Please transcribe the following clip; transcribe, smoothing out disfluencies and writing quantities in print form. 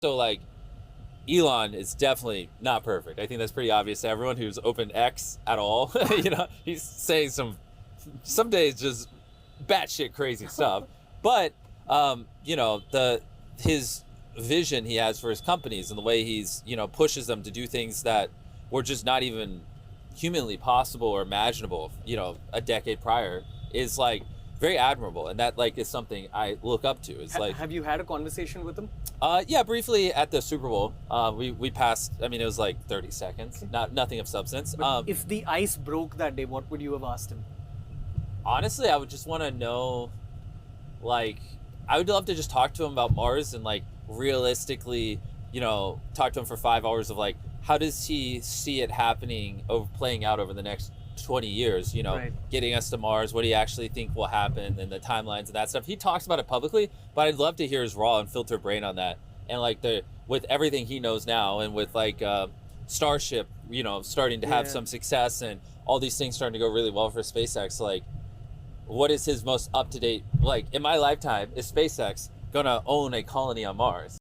So like Elon is definitely not perfect. I think that's pretty obvious to everyone who's opened X at all. He's saying some days just batshit crazy stuff. But the his vision he has for his companies and the way he's pushes them to do things that were just not even humanly possible or imaginable a decade prior is like very admirable, and that like is something I look up to. It's like, have you had a conversation with him? yeah, briefly at the Super Bowl. We passed. I mean, it was like 30 seconds, nothing of substance. But if the ice broke that day, what would you have asked him? Honestly, I would just want to know, like, I would love to just talk to him about Mars and like realistically, talk to him for 5 hours of like, how does he see it happening, playing out over the next 20 years, Right. getting us to Mars, what do you actually think will happen, and the timelines and that stuff. He talks about it publicly, but I'd love to hear his raw and filtered brain on that. And like with everything he knows now, and with like Starship, starting to have some success, and all these things starting to go really well for SpaceX, like what is his most up-to-date, like in my lifetime, is SpaceX gonna own a colony on Mars?